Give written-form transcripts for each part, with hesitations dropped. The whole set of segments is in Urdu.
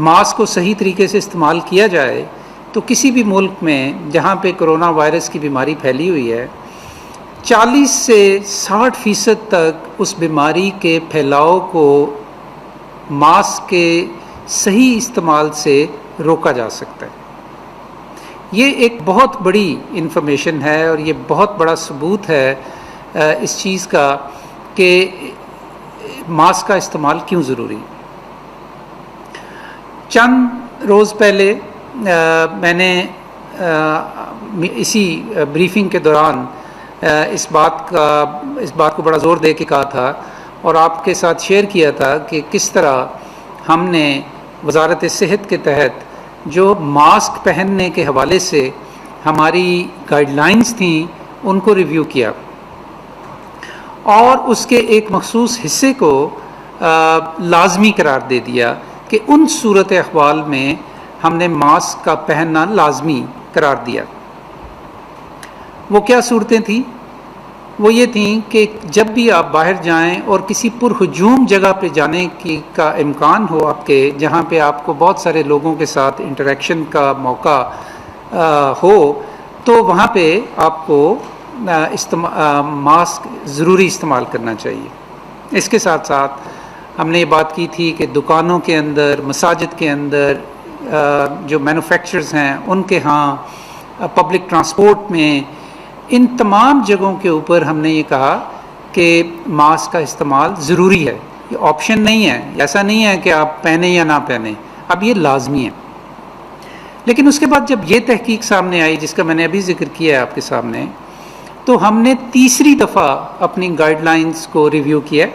ماسک کو صحیح طریقے سے استعمال کیا جائے تو کسی بھی ملک میں جہاں پہ کرونا وائرس کی بیماری پھیلی ہوئی ہے 40 سے 60% تک اس بیماری کے پھیلاؤ کو ماسک کے صحیح استعمال سے روکا جا سکتا ہے۔ یہ ایک بہت بڑی انفارمیشن ہے اور یہ بہت بڑا ثبوت ہے اس چیز کا کہ ماسک کا استعمال کیوں ضروری ہے۔ چند روز پہلے میں نے اسی بریفنگ کے دوران اس بات کو بڑا زور دے کے کہا تھا اور آپ کے ساتھ شیئر کیا تھا کہ کس طرح ہم نے وزارت صحت کے تحت جو ماسک پہننے کے حوالے سے ہماری گائیڈ لائنز تھیں ان کو ریویو کیا اور اس کے ایک مخصوص حصے کو لازمی قرار دے دیا کہ ان صورت احوال میں ہم نے ماسک کا پہننا لازمی قرار دیا۔ وہ کیا صورتیں تھیں؟ وہ یہ تھیں کہ جب بھی آپ باہر جائیں اور کسی پرہجوم جگہ پہ جانے کا امکان ہو آپ کے، جہاں پہ آپ کو بہت سارے لوگوں کے ساتھ انٹریکشن کا موقع ہو، تو وہاں پہ آپ کو ماسک ضروری استعمال کرنا چاہیے۔ اس کے ساتھ ساتھ ہم نے یہ بات کی تھی کہ دکانوں کے اندر، مساجد کے اندر، جو مینوفیکچررز ہیں ان کے ہاں، پبلک ٹرانسپورٹ میں، ان تمام جگہوں کے اوپر ہم نے یہ کہا کہ ماسک کا استعمال ضروری ہے، یہ آپشن نہیں ہے، ایسا نہیں ہے کہ آپ پہنیں یا نہ پہنیں، اب یہ لازمی ہے۔ لیکن اس کے بعد جب یہ تحقیق سامنے آئی جس کا میں نے ابھی ذکر کیا ہے آپ کے سامنے، تو ہم نے تیسری دفعہ اپنی گائیڈ لائنز کو ریویو کیا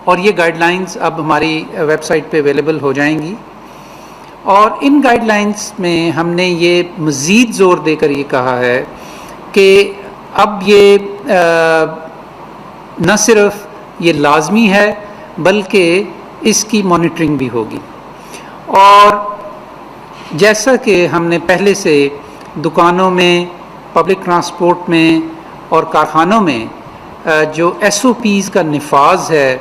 اور یہ گائیڈ لائنز اب ہماری ویب سائٹ پہ اویلیبل ہو جائیں گی، اور ان گائیڈ لائنز میں ہم نے یہ مزید زور دے کر یہ کہا ہے کہ اب یہ نہ صرف یہ لازمی ہے بلکہ اس کی مانیٹرنگ بھی ہوگی۔ اور جیسا کہ ہم نے پہلے سے دکانوں میں، پبلک ٹرانسپورٹ میں اور کارخانوں میں جو SOPs کا نفاذ ہے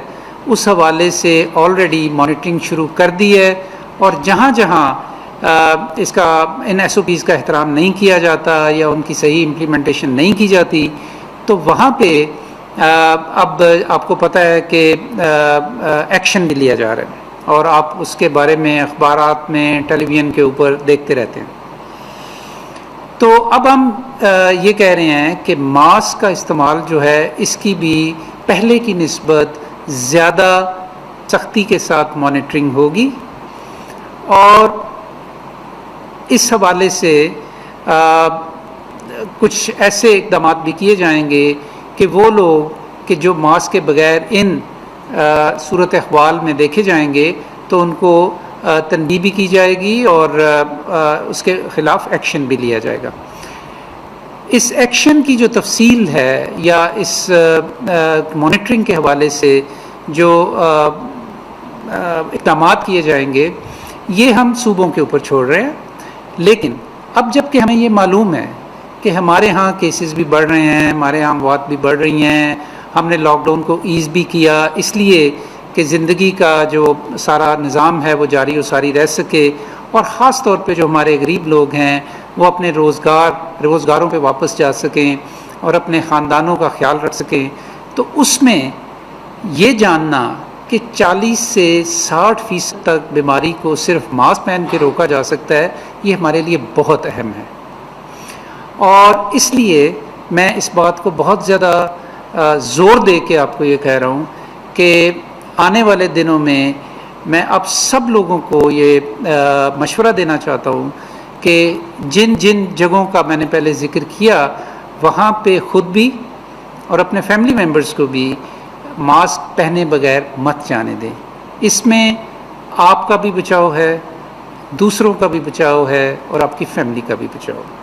اس حوالے سے آلریڈی مانیٹرنگ شروع کر دی ہے، اور جہاں جہاں ان SOPs کا احترام نہیں کیا جاتا یا ان کی صحیح امپلیمنٹیشن نہیں کی جاتی تو وہاں پہ اب آپ کو پتہ ہے کہ ایکشن بھی لیا جا رہا ہے، اور آپ اس کے بارے میں اخبارات میں، ٹیلی ویژن کے اوپر دیکھتے رہتے ہیں۔ تو اب ہم یہ کہہ رہے ہیں کہ ماسک کا استعمال جو ہے اس کی بھی پہلے کی نسبت زیادہ سختی کے ساتھ مانیٹرنگ ہوگی، اور اس حوالے سے کچھ ایسے اقدامات بھی کیے جائیں گے کہ وہ لوگ کہ جو ماسک کے بغیر ان صورت احوال میں دیکھے جائیں گے تو ان کو تنبیہ بھی کی جائے گی اور اس کے خلاف ایکشن بھی لیا جائے گا۔ اس ایکشن کی جو تفصیل ہے یا اس مانیٹرنگ کے حوالے سے جو اقدامات کیے جائیں گے یہ ہم صوبوں کے اوپر چھوڑ رہے ہیں، لیکن اب جب کہ ہمیں یہ معلوم ہے کہ ہمارے ہاں کیسز بھی بڑھ رہے ہیں، ہمارے ہاں اموات بھی بڑھ رہی ہیں، ہم نے لاک ڈاؤن کو ایز بھی کیا اس لیے کہ زندگی کا جو سارا نظام ہے وہ جاری و ساری رہ سکے، اور خاص طور پہ جو ہمارے غریب لوگ ہیں وہ اپنے روزگاروں پہ واپس جا سکیں اور اپنے خاندانوں کا خیال رکھ سکیں، تو اس میں یہ جاننا کہ 40 سے 60% تک بیماری کو صرف ماسک پہن کے روکا جا سکتا ہے، یہ ہمارے لیے بہت اہم ہے۔ اور اس لیے میں اس بات کو بہت زیادہ زور دے کے آپ کو یہ کہہ رہا ہوں کہ آنے والے دنوں میں اب سب لوگوں کو یہ مشورہ دینا چاہتا ہوں کہ جن جگہوں کا میں نے پہلے ذکر کیا وہاں پہ خود بھی اور اپنے فیملی ممبرز کو بھی ماسک پہنے بغیر مت جانے دیں۔ اس میں آپ کا بھی بچاؤ ہے، دوسروں کا بھی بچاؤ ہے، اور آپ کی فیملی کا بھی بچاؤ ہے۔